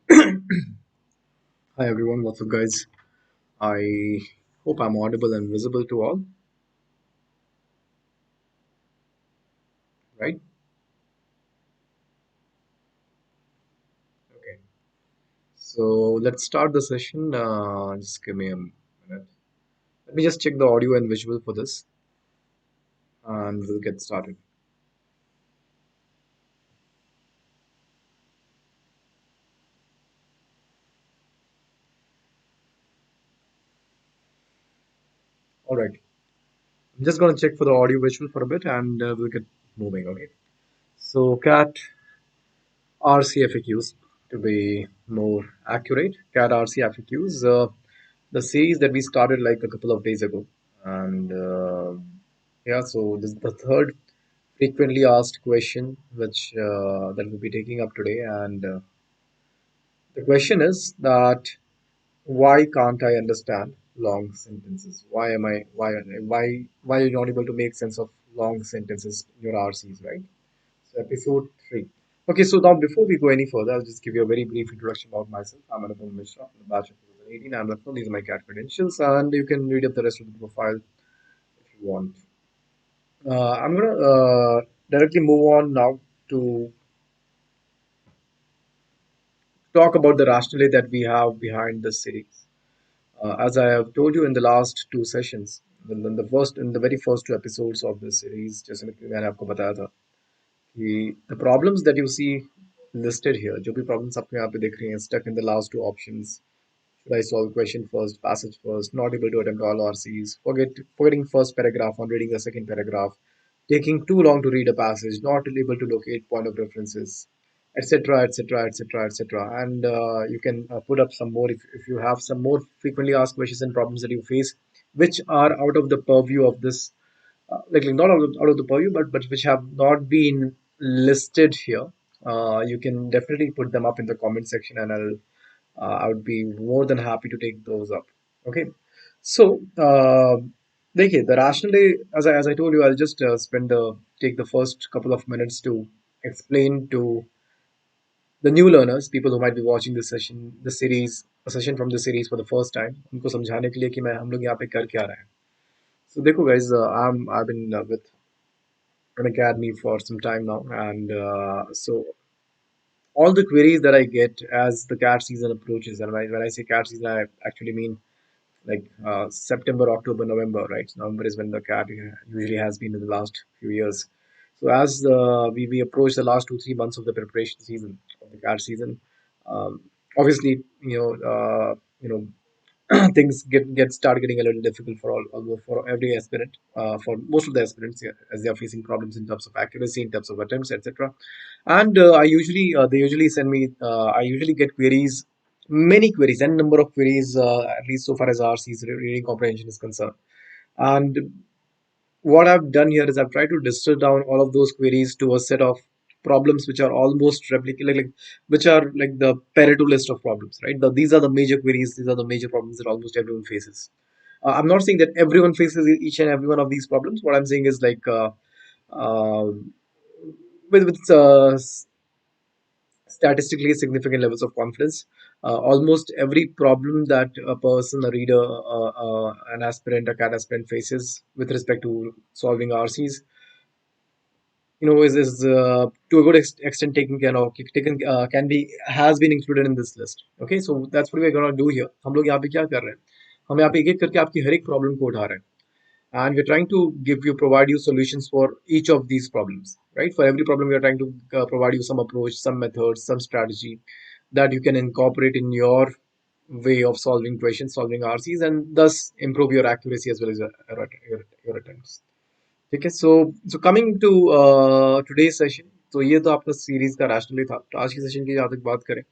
Hi everyone, what's up guys? I hope I'm audible and visible to all, right? Okay. So let's start the session. Just give me a minute. Let me just check the audio and visual for this and we'll get started. Alright. I'm just gonna check for the audio visual for a bit and we'll get moving, okay? So CAT RCFAQs to be more accurate. CAT RCFAQs, the series that we started like a couple of days ago. And yeah, so this is the third frequently asked question which that we'll be taking up today. And the question is that why can't I understand long sentences? Why are you not able to make sense of long sentences in your RCs, right? So episode 3. Okay, so now before we go any further, I'll just give you a very brief introduction about myself. I'm Anupam Mishra from the batch of 2018. I'm Ratna. These are my CAT credentials, and you can read up the rest of the profile if you want. I'm gonna directly move on now to talk about the rationale that we have behind this series. As I have told you in the last two sessions, in the very first two episodes of this series, जैसे मैंने आपको बताया था कि the problems that you see listed here, जो भी problems आपको यहाँ पे दिख रही हैं, stuck in the last two options, should I solve question first, passage first, not able to attempt all RCs, forgetting first paragraph on reading the second paragraph, taking too long to read a passage, not able to locate point of references, etc., etc., etc., etc. And you can put up some more if you have some more frequently asked questions and problems that you face, which are out of the purview of this, like not out of the purview, but which have not been listed here. You can definitely put them up in the comment section, and I would be more than happy to take those up. Okay, so देखिए the rationale, as I told you, I'll just take the first couple of minutes to explain to the new learners, people who might be watching this session, the series, a session from the series for the first time, उनको समझाने के लिए कि मैं हम लोग यहाँ पे कर क्या रहे हैं. So देखो guys, I've been with an academy for some time now, and so all the queries that I get as the cat season approaches, and when I say cat season, I actually mean like September, October, November, right? November is when the cat usually has been in the last few years. So as we approach the last 2 3 months of the preparation season of the cat season, um, obviously things get start getting a little difficult for almost for every aspirant, for most of the aspirants, yeah, as they are facing problems in terms of accuracy, in terms of attempts, etc. And they usually send me, I usually get queries, many queries, and number of queries, at least so far as RC's reading comprehension is concerned. And what I've done here is I've tried to distill down all of those queries to a set of problems which are almost replicable, like which are like the Pareto list of problems, right? These are the major queries, these are the major problems that almost everyone faces. I'm not saying that everyone faces each and every one of these problems. What I'm saying is like uh, with statistically significant levels of confidence. Almost every problem that a person, a reader, an aspirant, a CAT aspirant faces with respect to solving RCs, is to a good extent can be has been included in this list. Okay, so that's what we're gonna do here. हम लोग यहाँ पे क्या कर रहे हैं? हम यहाँ पे एक एक करके आपकी हर एक प्रॉब्लम को उठा रहे हैं. And we're trying to provide you solutions for each of these problems, right? For every problem we are trying to provide you some approach, some method, some strategy that you can incorporate in your way of solving questions, solving RCs, and thus improve your accuracy as well as your attempts. ठीक है. So coming to today's session, तो ये तो आपका series का rationally था. तो आज की सेशन की जहाँ तक बात करें,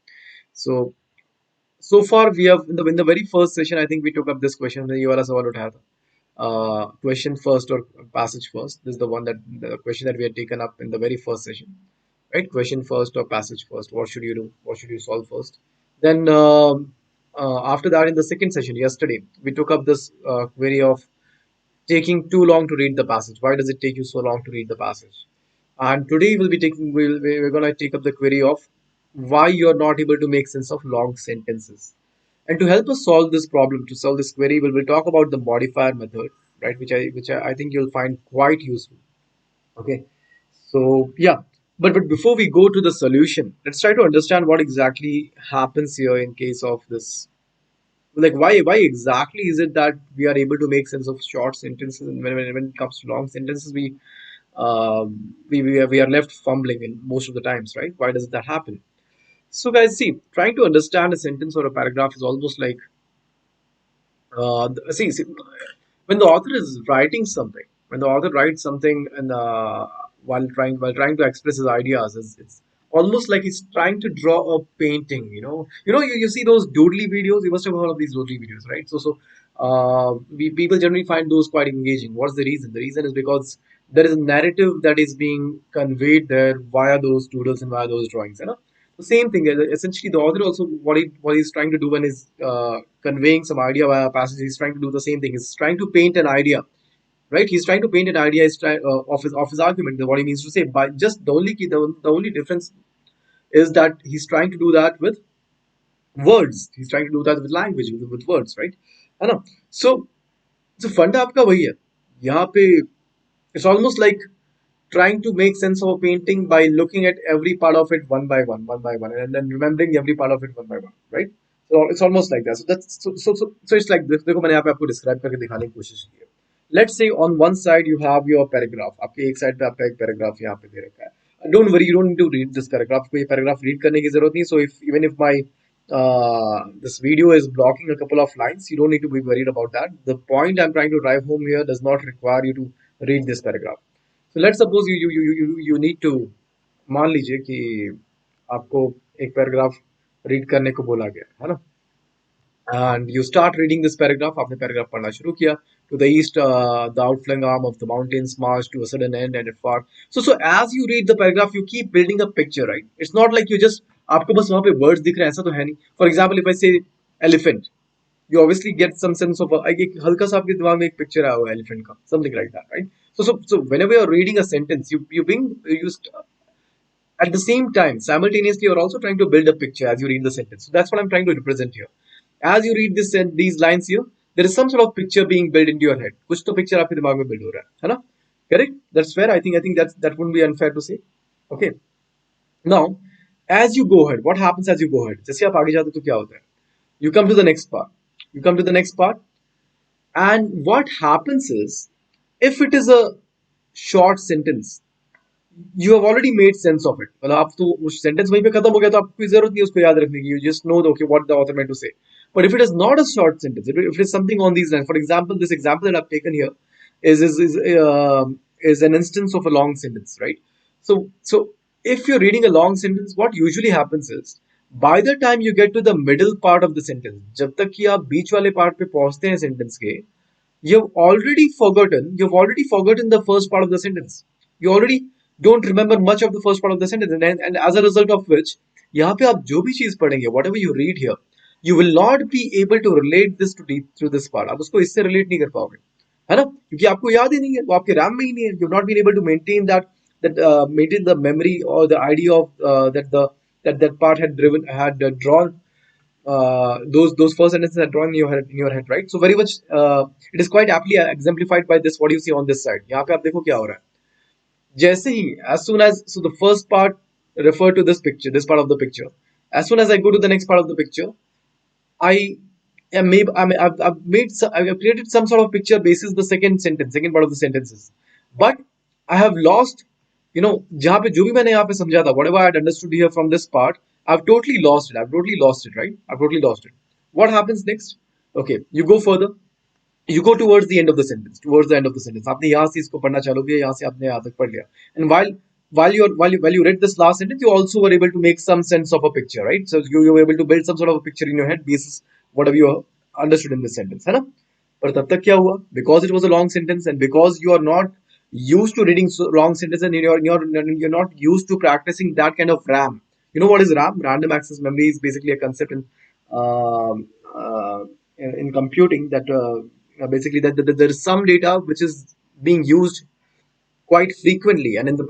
so far we have in the very first session I think we took up this question. ये वाला सवाल उठाया था, question first or passage first. This is the question that we had taken up in the very first session, right? Question first or passage first. What should you do? What should you solve first? Then after that, in the second session yesterday, we took up this query of taking too long to read the passage. Why does it take you so long to read the passage? And today we're going to take up the query of why you're not able to make sense of long sentences. And to help us solve this problem, to solve this query, we'll talk about the modifier method, right? Which I think you'll find quite useful. Okay. So yeah, but before we go to the solution, let's try to understand what exactly happens here in case of this. Like why exactly is it that we are able to make sense of short sentences, and when it comes to long sentences, we are left fumbling in most of the times, right? Why does that happen? So guys, see, trying to understand a sentence or a paragraph is almost like see, when the author is writing something, when the author writes something and while trying to express his ideas, it's almost like he's trying to draw a painting. You see those doodly videos. You must have heard of these doodly videos, right? People generally find those quite engaging. What's the reason? The reason is because there is a narrative that is being conveyed there via those doodles and via those drawings. The same thing. Essentially, the author also what he's trying to do when he's conveying some idea via a passage. He's trying to do the same thing. He's trying to paint an idea, right? He's trying to paint an idea. Of his argument, what he means to say. But just the only difference is that he's trying to do that with words. He's trying to do that with language, with words, right? है ना? So फंडा आपका वही है यहाँ पे. It's almost like trying to make sense of a painting by looking at every part of it one by one, and then remembering every part of it one by one, right? So it's almost like that. So it's like this. देखो मैंने यहाँ पे आपको describe करके दिखाने की कोशिश की है. Let's say on one side you have your paragraph. आपके एक side पे आपका एक paragraph यहाँ पे दे रखा है. Don't worry, you don't need to read this paragraph. कोई paragraph read करने की जरूरत नहीं. So even if my this video is blocking a couple of lines, you don't need to be worried about that. The point I'm trying to drive home here does not require you to read this paragraph. So let's suppose you need to, मान लीजिए कि आपको एक paragraph read करने को बोला गया है ना, and you start reading this paragraph. आपने पैराग्राफ पढ़ना शुरू किया. To the east, the outflung arm of the mountains march to a sudden end and it far. So as you read the paragraph, you keep building a picture, right? It's not like you just आपको बस वहाँ पे words दिख रहे हैं, ऐसा तो है नहीं. For example, if I say elephant, you obviously get some sense of एक हल्का सा आपके दिमाग में एक picture आया हुआ है elephant का, something like that, right? So whenever you're reading a sentence, at the same time, simultaneously, you're also trying to build a picture as you read the sentence. So that's what I'm trying to represent here. As you read these lines here, there is some sort of picture being built into your head. कुछ तो picture आपके दिमाग में build हो रहा है ना? Correct? That's fair. I think that wouldn't be unfair to say. Okay. Now, as you go ahead, what happens as you go ahead? जैसे आप आगे जाते हो तो क्या होता है? You come to the next part. You come to the next part, and what happens is, if it is a short sentence, you have already made sense of it. मतलब आप तो उस sentence वहीं पे खत्म हो गया, तो आपको कोई जरूरत नहीं है उसको याद रखने की. You just know okay what the author meant to say. But if it is not a short sentence, if it is something on these lines, for example, this example that I've taken here is an instance of a long sentence, right? So if you're reading a long sentence, what usually happens is, by the time you get to the middle part of the sentence, जब तक कि आप बीच वाले part पे पहुंचते हैं sentence के, you've already forgotten the first part of the sentence. You already don't remember much of the first part of the sentence, and as a result of which, यहाँ पे आप जो भी चीज पढ़ेंगे, whatever you read here, you will not be able to relate this to this part. आप उसको इससे relate नहीं कर पाओगे, है ना? क्योंकि आपको याद ही नहीं है, वो आपके RAM में ही नहीं है. You've not been able to maintain the memory or the idea of that part had drawn those first sentences are drawn in your head, right? So very much it is quite aptly exemplified by this. What do you see on this side? यहाँ पे आप देखो क्या हो रहा है. जैसे ही, as soon as, so the first part refer to this picture, this part of the picture. As soon as I go to the next part of the picture, I I've created some sort of picture basis the second part of the sentences, but I have lost, जहाँ पे जो भी मैंने यहाँ पे समझा था, whatever I had understood here from this part, I've totally lost it. I've totally lost it, right? I've totally lost it. What happens next? Okay, you go further. You go towards the end of the sentence. Towards the end of the sentence, आपने यहाँ से इसको पढ़ना चालू किया, यहाँ से आपने यहाँ तक पढ़ लिया. And while you read this last sentence, you also were able to make some sense of a picture, right? So you were able to build some sort of a picture in your head basis whatever you understood in this sentence, है ना? पर तब तक क्या हुआ? Because it was a long sentence, and because you are not used to reading long sentences, and you're not used to practicing that kind of RAM. You know what is RAM? Random access memory is basically a concept um, uh, in computing that basically that there is some data which is being used quite frequently, and in the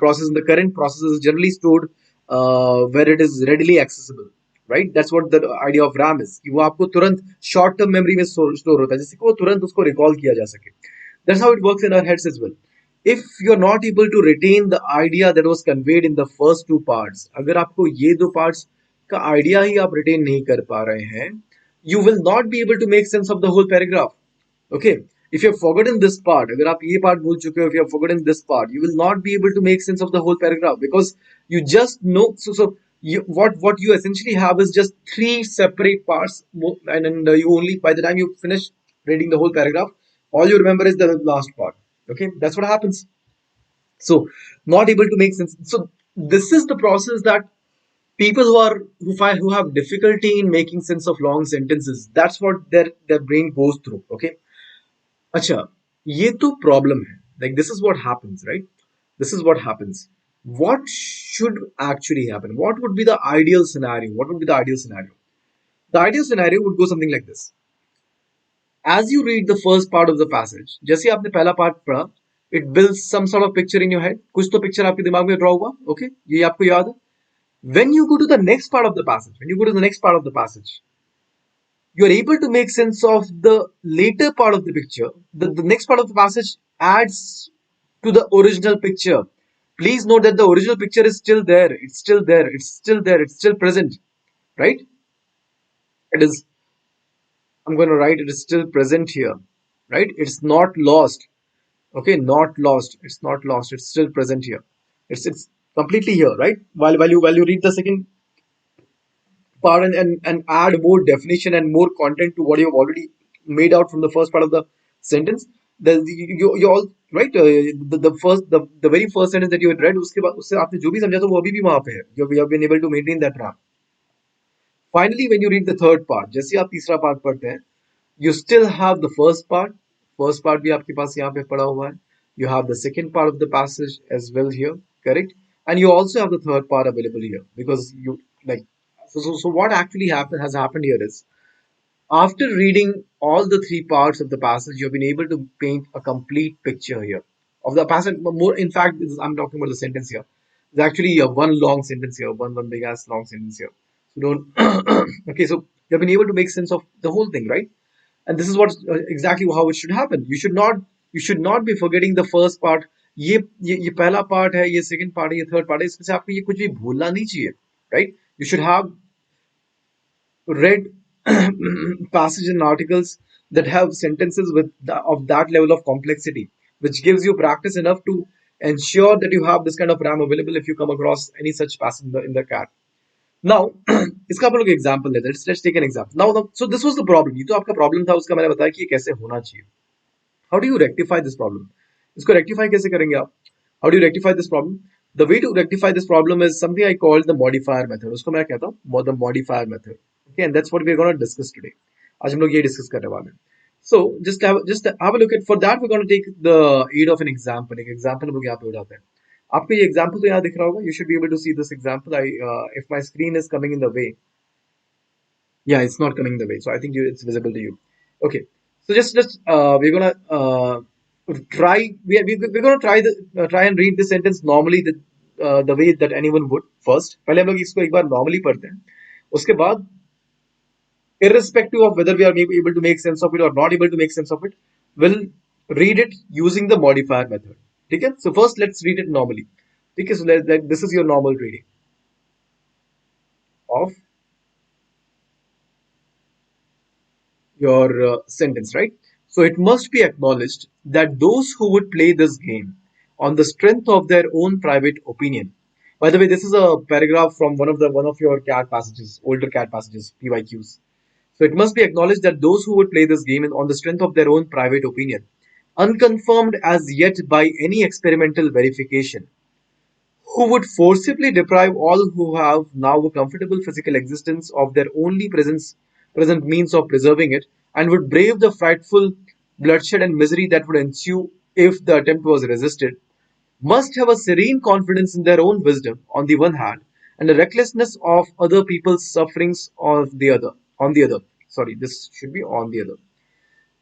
current process is generally stored where it is readily accessible, right? That's what the idea of RAM is, कि वो आपको तुरंत short term memory में store होता है, जिससे कि वो तुरंत उसको recall किया जा सके. That's how it works in our heads as well. If you're not able to retain the idea that was conveyed in the first two parts, अगर आपको ये दो parts का idea ही आप retain नहीं कर पा रहे हैं, you will not be able to make sense of the whole paragraph. Okay, if you have forgotten this part, अगर आप ये part भूल चुके हो, if you have forgotten this part, you will not be able to make sense of the whole paragraph, because you just know. So what you essentially have is just three separate parts, and you only, by the time you finish reading the whole paragraph, all you remember is the last part. Okay, that's what happens. So not able to make sense. So this is the process that people who have difficulty in making sense of long sentences, that's what their brain goes through. Okay, अच्छा, ये तो problem है. Like this is what happens, right? This is what happens. What should actually happen? What would be the ideal scenario? What would be the ideal scenario? The ideal scenario would go something like this. As you read the first part of the passage, जैसे आपने पहला part पढ़ा, it builds some sort of picture in your head. कुछ तो picture आपके दिमाग में draw हुआ, okay? ये आपको याद है. When you go to the next part of the passage, when you go to the next part of the passage, you are able to make sense of the later part of the picture. The next part of the passage adds to the original picture. Please note that the original picture is still there. It's still there. It's still there. It's still present. Right? It is, I'm going to write, it is still present here. Right? It's not lost. Okay, not lost. It's not lost. It's still present here. It's completely here, right? While you read the second part, and add more definition and more content to what you've already made out from the first part of the sentence. You all right, the very first sentence that you had read, उसके बाद उससे आपने जो भी समझा, तो वो अभी भी वहां पे है. You have been able to maintain that RAM. Finally, when you read the third part, जैसे आप तीसरा part पढ़ते हैं, you still have the first part. First part भी आपके पास यहाँ पे पड़ा हुआ है. You have the second part of the passage as well here, correct? And you also have the third part available here, because you like. So what actually has happened here is, after reading all the three parts of the passage, you've been able to paint a complete picture here of the passage. More, in fact, I'm talking about the sentence here. It's actually a one long sentence here, one big ass long sentence here. So don't. Okay, so you've been able to make sense of the whole thing, right? And this is what exactly how it should happen. You should not be forgetting the first part. ये पहला part है, ये second part है, ये third part है. इसमें से आपको ये कुछ भी भूलना नहीं चाहिए, right? You should have read passages and articles that have sentences of that level of complexity, which gives you practice enough to ensure that you have this kind of RAM available if you come across any such passage in the CAT. Now, इसका अपन लोग example लेते हैं. Let's take an example. Now, so this was the problem. ये तो आपका problem था, उसका मैंने बताया कि ये कैसे होना चाहिए. How do you rectify this problem? इसको rectify कैसे करेंगे आप? How do you rectify this problem? The way to rectify this problem is something I call the modifier method. उसको मैं कहता हूँ the modifier method. Okay, and that's what we're going to discuss today. आज हम लोग ये discuss करने वाले हैं. So just have a look at. For that, we're going to take the aid of an example. एक example हम लोग यहाँ पे उठाते हैं. आपको ये example तो यहाँ दिख रहा होगा. You should be able to see this example. If my screen is coming in the way, yeah, it's not coming the way, so I think it's visible to you. Okay, so just we're gonna try we're gonna try and read this sentence normally, the way that anyone would. First, पहले हम लोग इसको एक बार normally पढ़ते हैं. उसके बाद, irrespective of whether we are able to make sense of it or not able to make sense of it, we'll read it using the modifier method. Okay, so first let's read it normally. Okay, so this is your normal reading of your sentence, right? So it must be acknowledged that those who would play this game on the strength of their own private opinion. By the way, this is a paragraph from one of your CAT passages, older CAT passages, PYQs. So it must be acknowledged that those who would play this game on the strength of their own private opinion, unconfirmed as yet by any experimental verification, who would forcibly deprive all who have now a comfortable physical existence of their only present means of preserving it, and would brave the frightful bloodshed and misery that would ensue if the attempt was resisted, must have a serene confidence in their own wisdom on the one hand, and a recklessness of other people's sufferings on the other. Sorry, this should be on the other.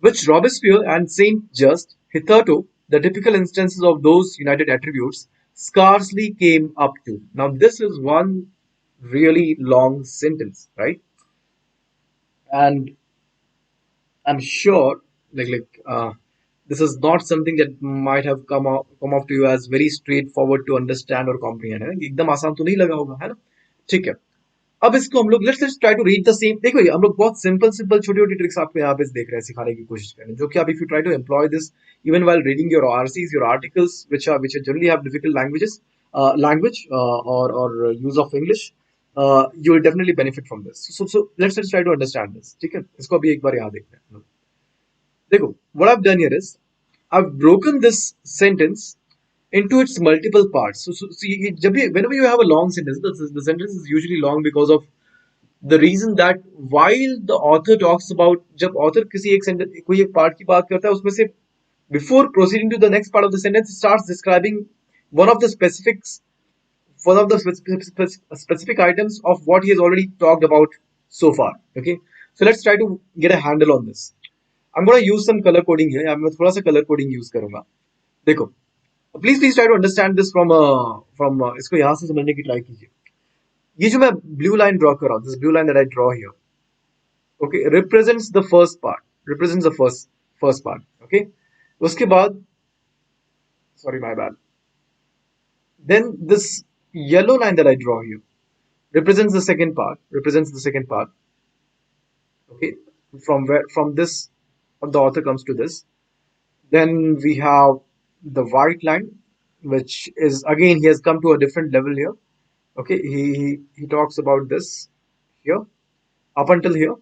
Which Robespierre and Saint Just, hitherto the typical instances of those united attributes, scarcely came up to. Now, this is one really long sentence, right? And I'm sure, this is not something that might have come off to you as very straightforward to understand or comprehend. है ना? एकदम आसान तो नहीं लगा होगा, है ना? ठीक है. अब इसको हम लोग let's try to read the same. देखो ये हम लोग बहुत सिंपल सिंपल छोटी छोटी ट्रिक्स आपको यहाँ पे देख रहे हैं, सिखाने की कोशिश कर रहे हैं, जो कि आप if you try to employ this even while reading your RCs, your articles, which are generally have difficult language or use of English, you will definitely benefit from this. So let's try to understand this. ठीक है, इसको अभी एक बार यहाँ देखते हैं. देखो, what I've done here is I've broken this sentence into its multiple parts. Whenever you have a long sentence, the sentence is usually long because of the reason that while the author talks about, जब author किसी एक sentence कोई एक part की बात करता है, उसमें से before proceeding to the next part of the sentence, it starts describing one of the specifics, one of the specific items of what he has already talked about so far. Okay, so let's try to get a handle on this. I'm going to use some color coding here. मैं थोड़ा सा color coding use करूंगा. देखो, please try to understand this from इसको यहाँ से समझने की try कीजिए. ये जो मैं blue line draw कर रहा हूँ, this blue line that I draw here, okay, represents the first part, represents the first part, okay. उसके बाद, sorry, my bad. Then this yellow line that I draw here represents the second part, okay. From this, the author comes to this. Then we have the white line, which is again he has come to a different level here. Okay, he talks about this here up until here.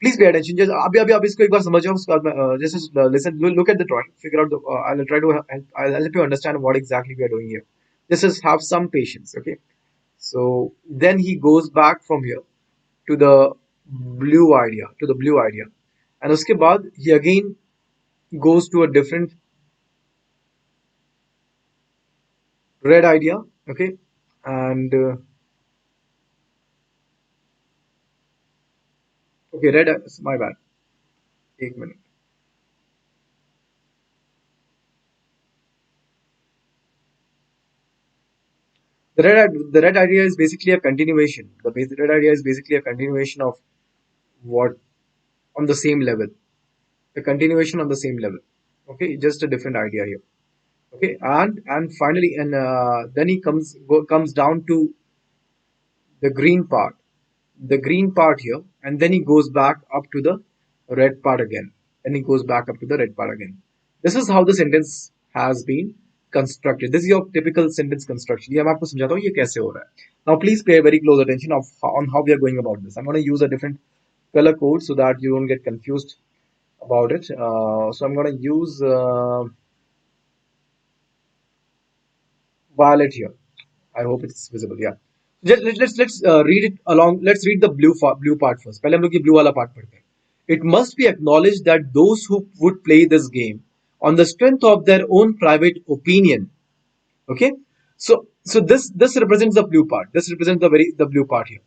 Please pay attention. Just अभी अभी आप इसको एक बार समझो. उसके बाद just listen, look at the drawing, figure out the. I'll try to I'll help you understand what exactly we are doing here. Just have some patience. Okay. So then he goes back from here to the blue idea, and उसके बाद he again goes to a different red idea. Okay, and okay, red, my bad, एक minute. The red idea is basically a continuation. Red idea is basically a continuation of what, on the same level, the continuation on the same level. Okay, just a different idea here. Okay, and finally, and then he comes down to the green part here, and then he goes back up to the red part again, This is how the sentence has been constructed. This is your typical sentence construction. ये मैं आपको समझाता हूँ ये कैसे हो रहा है. Now please pay very close attention on how we are going about this. I'm going to use a different color code so that you don't get confused about it. So I'm going to use violet here. I hope it's visible. Yeah. Let's read it along. Let's read the blue part first. पहले हम लोग ये blue वाला part पढ़ते हैं. It must be acknowledged that those who would play this game on the strength of their own private opinion. Okay. So this represents the blue part. This represents the blue part here.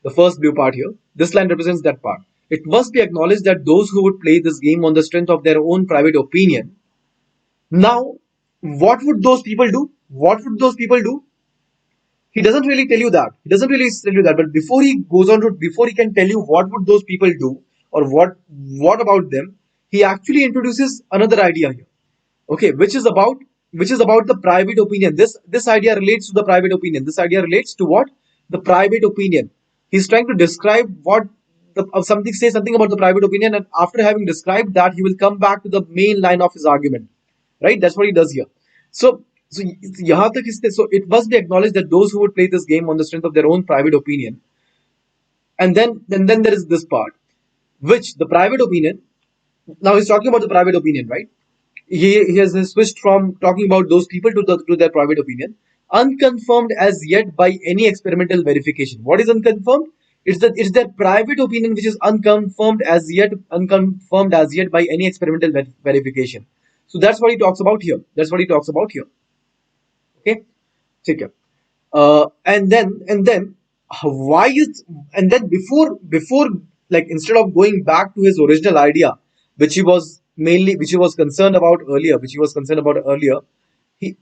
The first blue part here. This line represents that part. It must be acknowledged that those who would play this game on the strength of their own private opinion. Now, what would those people do? He doesn't really tell you that. But before he can tell you what would those people do or what about them, he actually introduces another idea here. Okay, which is about the private opinion. This idea relates to the private opinion. This idea relates to what? The private opinion. He's trying to describe what say something about the private opinion, and after having described that, he will come back to the main line of his argument. Right? That's what he does here. So it must be acknowledged that those who would play this game on the strength of their own private opinion, and then there is this part, which the private opinion. Now he's talking about the private opinion, right? He has switched from talking about those people to their private opinion, unconfirmed as yet by any experimental verification. What is unconfirmed? It's their private opinion which is unconfirmed as yet by any experimental verification. So that's what he talks about here. Okay, ठीक है. And then why is and then before like instead of going back to his original idea, which he was concerned about earlier,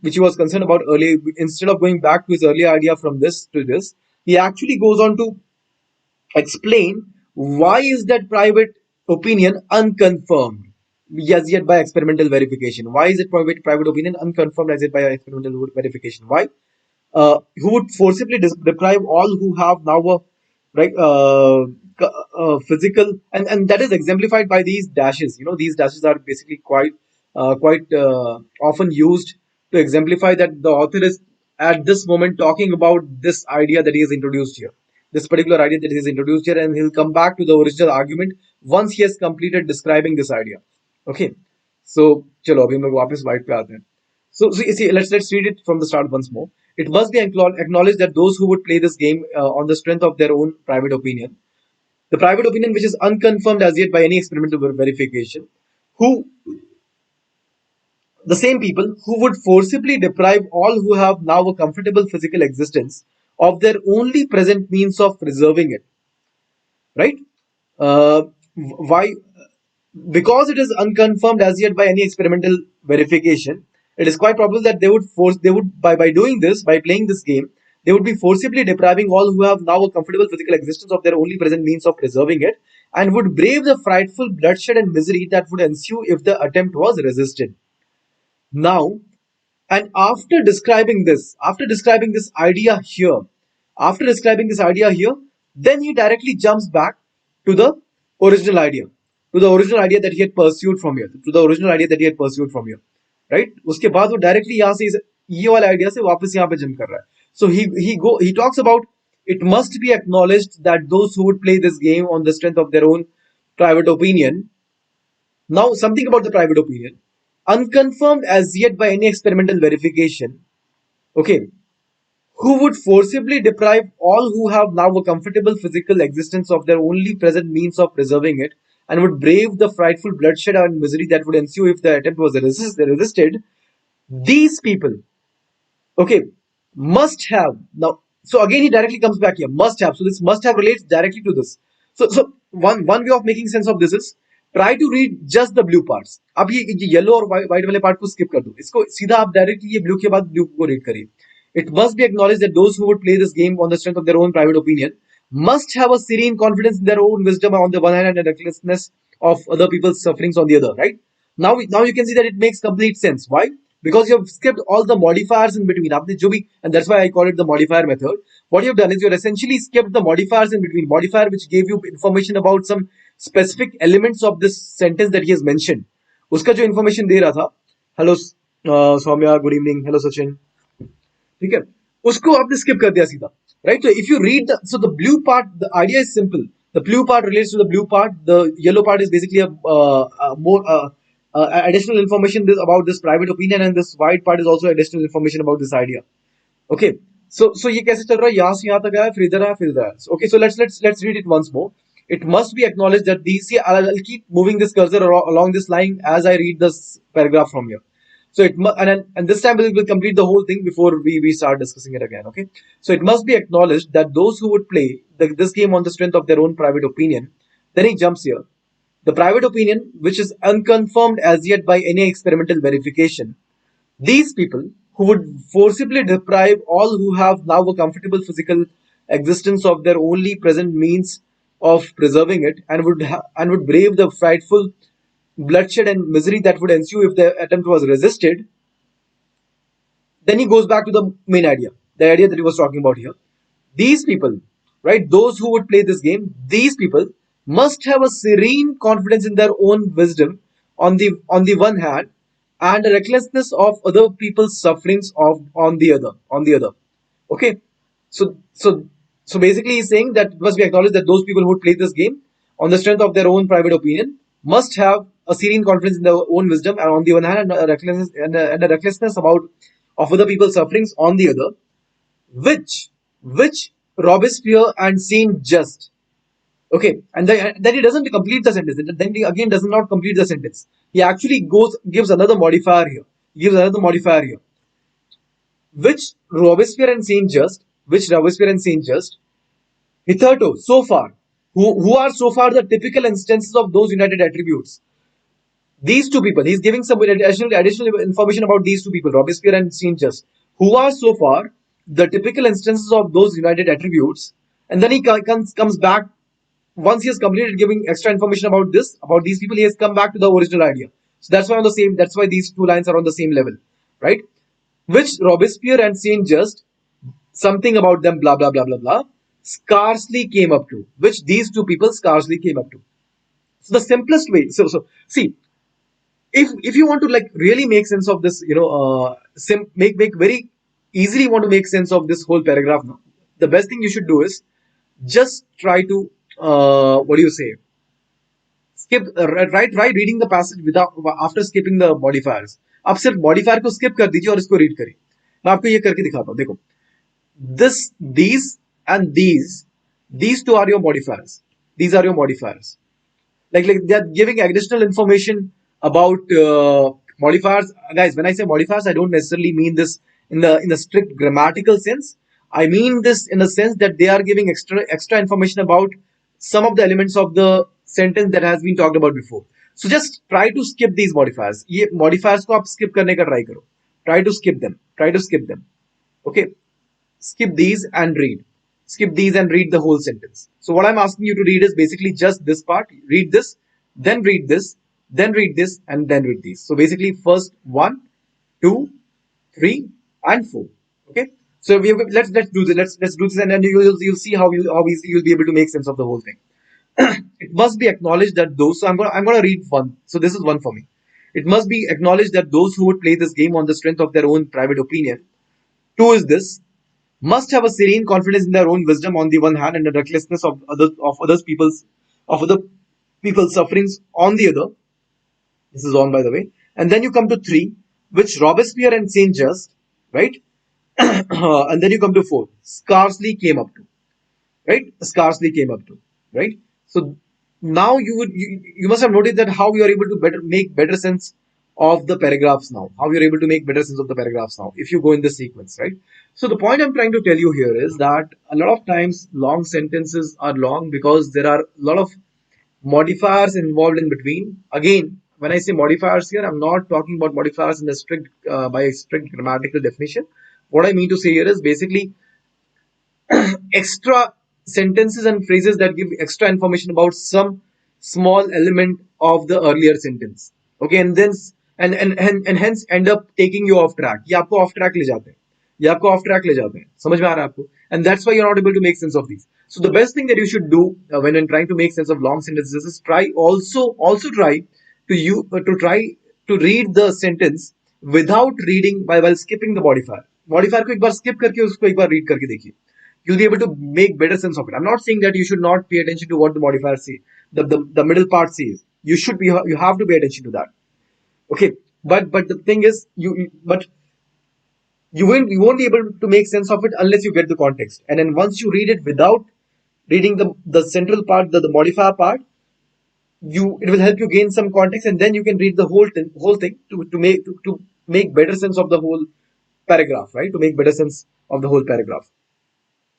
which he was concerned about earlier, instead of going back to his earlier idea from this to this, he actually goes on to explain why is that private opinion unconfirmed as yet by experimental verification. Why is it private opinion unconfirmed as yet by experimental verification? Why? Who would forcibly deprive all who have now a right physical, and that is exemplified by these dashes. These dashes are basically quite often used to exemplify that the author is at this moment talking about this idea that he has introduced here, this particular idea that he has introduced here, and he'll come back to the original argument once he has completed describing this idea. Okay, so चलो अभी हम लोग वापस white पे आते हैं. So you see, let's read it from the start once more. It must be acknowledged that those who would play this game on the strength of their own private opinion, the private opinion which is unconfirmed as yet by any experimental verification, who the same people who would forcibly deprive all who have now a comfortable physical existence of their only present means of preserving it, right? Why? Because it is unconfirmed as yet by any experimental verification, it is quite probable that they would by doing this, by playing this game, they would be forcibly depriving all who have now a comfortable physical existence of their only present means of preserving it, and would brave the frightful bloodshed and misery that would ensue if the attempt was resisted. Now, and after describing this idea here, then he directly jumps back to the original idea, that he had pursued from here, right? उसके बाद वो directly यहाँ से ये वाले idea से वापस यहाँ पे jump कर रहा है. So he talks about it must be acknowledged that those who would play this game on the strength of their own private opinion. Now, something about the private opinion, unconfirmed as yet by any experimental verification, okay, who would forcibly deprive all who have now a comfortable physical existence of their only present means of preserving it, and would brave the frightful bloodshed and misery that would ensue if the attempt was resisted. These people, okay, must have. Now, so again he directly comes back here, must have. So this must have relates directly to this. So one way of making sense of this is try to read just the blue parts. अब ये yellow और white वाले part को skip कर दो, इसको सीधा आप डायरेक्टली ये ब्लू के बाद ब्लू को रीड करिए. It must be acknowledged that those who would play this game on the strength of their own private opinion must have a serene confidence in their own wisdom on the one hand and a recklessness of other people's sufferings on the other, right? Now you can see that it makes complete sense. Why? Because you have skipped all the modifiers in between. And that's why I call it the modifier method. What you've done is you've essentially skipped the modifiers in between. Modifier which gave you information about some specific elements of this sentence that he has mentioned. उसका जो information दे रहा था, hello Soumya, good evening, hello Sachin, ठीक है, उसको आपने skip कर दिया सीधा, right? So if you read the blue part, the idea is simple. The blue part relates to the blue part. The yellow part is basically a more additional information about this private opinion, and this white part is also additional information about this idea. Okay, so ये कैसे चल रहा है, यहाँ से यहाँ तक आया, फिर इधर आया, फिर इधर आया. Okay, so let's read it once more. It must be acknowledged that these. See, I'll keep moving this cursor along this line as I read this paragraph from here. So and this time we'll complete the whole thing before we start discussing it again. Okay. So it must be acknowledged that those who would play this game on the strength of their own private opinion, then he jumps here. The private opinion, which is unconfirmed as yet by any experimental verification, these people who would forcibly deprive all who have now a comfortable physical existence of their only present means of preserving it, and would brave the frightful bloodshed and misery that would ensue if the attempt was resisted. Then he goes back to the main idea, the idea that he was talking about here. These people, right, those who would play this game, these people must have a serene confidence in their own wisdom on the one hand, and a recklessness of other people's sufferings on the other. Okay, so basically he's saying that it must be acknowledged that those people who would play this game on the strength of their own private opinion must have a serene confidence in their own wisdom and on the one hand, and a recklessness of other people's sufferings on the other, which Robespierre and Saint Just. Okay, and then he doesn't complete the sentence. Then he again does not complete the sentence. He actually gives another modifier here. Which Robespierre and Saint Just, hitherto, so far, who are so far the typical instances of those united attributes. These two people, he's giving some additional information about these two people, Robespierre and Saint Just, who are so far the typical instances of those united attributes. And then he comes back once he has completed giving extra information about these people. He has come back to the original idea. So that's why on the same. That's why these two lines are on the same level, right? Which Robespierre and Saint Just, something about them, blah blah blah blah blah, scarcely came up to. Which these two people scarcely came up to. So the simplest way. So see, if you want to like really make sense of this, make very easily want to make sense of this whole paragraph now, the best thing you should do is just try to what do you say, skip try reading the passage without after skipping the modifiers. आप सिर्फ modifier को skip कर दीजिए और इसको read करिए. मैं आपको ये करके दिखाता हूँ. देखो, this these and these two are your modifiers. These are your modifiers. Like they're giving additional information about modifiers. Guys, when I say modifiers, I don't necessarily mean this in the strict grammatical sense. I mean this in the sense that they are giving extra information about some of the elements of the sentence that has been talked about before. So just try to skip these modifiers. ये modifiers को आप skip करने का try करो. Try to skip them. Try to skip them. Okay. Skip these and read. Skip these and read the whole sentence. So what I'm asking you to read is basically just this part. Read this, then read this, then read this, and then read these. So basically first 1, 2, 3, and 4. Okay. So let's do this. Let's do this, and then you'll see how easy you'll be able to make sense of the whole thing. It must be acknowledged that those. So I'm gonna read one. So this is one for me. It must be acknowledged that those who would play this game on the strength of their own private opinion. Two is this, must have a serene confidence in their own wisdom on the one hand, and a recklessness of other people's sufferings on the other. This is on, by the way. And then you come to 3, which Robespierre and Saint Just, right? And then you come to 4, scarcely came up to, right? Scarcely came up to, right? So now you must have noticed that how you are able to make better sense of the paragraphs now. How you're able to make better sense of the paragraphs now if you go in the sequence, right? So the point I'm trying to tell you here is that a lot of times long sentences are long because there are a lot of modifiers involved in between. Again, when I say modifiers here, I'm not talking about modifiers in the strict by a strict grammatical definition. What I mean to say here is basically extra sentences and phrases that give extra information about some small element of the earlier sentence. Okay, and then and hence end up taking you off track. ये आपको off track ले जाते हैं. ये आपको off track ले जाते हैं. समझ में आ रहा है आपको? And that's why you're not able to make sense of these. So the best thing that you should do when trying to make sense of long sentences is try try to try to read the sentence without reading while skipping the modifier. Modifier को एक बार skip करके उसको एक बार read करके देखिए. You'll be able to make better sense of it. I'm not saying that you should not pay attention to what the modifier says. The middle part says. You have to pay attention to that. Okay. But the thing is you won't be able to make sense of it unless you get the context. And then once you read it without reading the central part, the modifier part, it will help you gain some context, and then you can read the whole thing to make better sense of the whole paragraph, right? To make better sense of the whole paragraph.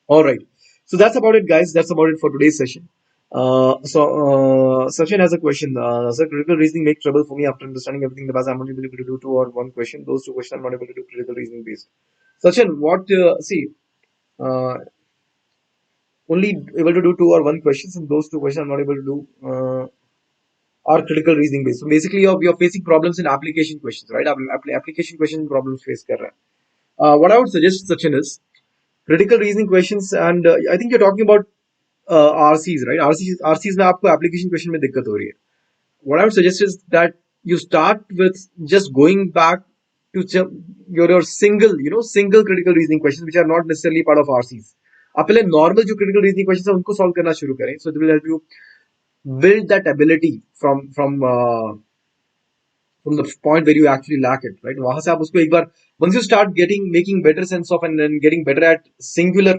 All right. So that's about it, guys. That's about it for today's session. Sachin has a question. Sir, critical reasoning makes trouble for me after understanding everything. The past, I'm only able to do 2 or 1 question. Those 2 questions I'm not able to do critical reasoning based. Sachin, what? Uh, only able to do 2 or 1 questions, and those 2 questions I'm not able to do are critical reasoning based. So basically, you're facing problems in application questions, right? Application question problems face कर रहा है. What I would suggest, Sachin, is critical reasoning questions, and I think you're talking about RCs, right? RCs में आपको application question में दिक्कत हो रही है. What I would suggest is that you start with just going back to your single critical reasoning questions which are not necessarily part of RCs. आप पहले normal जो critical reasoning questions है उनको solve करना शुरू करें. So it will help you build that ability from the point where you actually lack it, right? वहां से आप उसको एक बार once you start making better sense of and then getting better at singular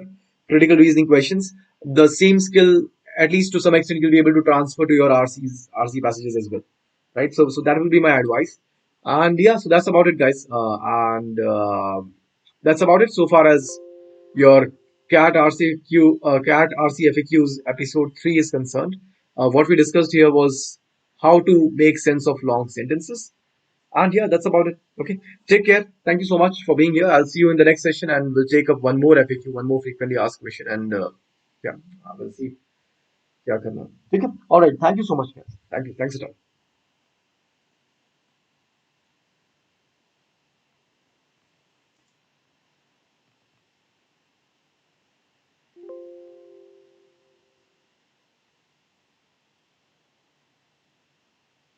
critical reasoning questions, the same skill, at least to some extent, you'll be able to transfer to your RC passages as well, right? So that will be my advice. And yeah, so that's about it, guys. And that's about it so far as your CAT RC FAQs episode 3 is concerned. What we discussed here was how to make sense of long sentences. And yeah, that's about it. Okay, take care. Thank you so much for being here. I'll see you in the next session, and we'll take up one more FAQ, one more frequently asked question, and yeah, we'll see. क्या करना है. ठीक है. All right. Thank you so much, guys. Thank you. Thanks a lot.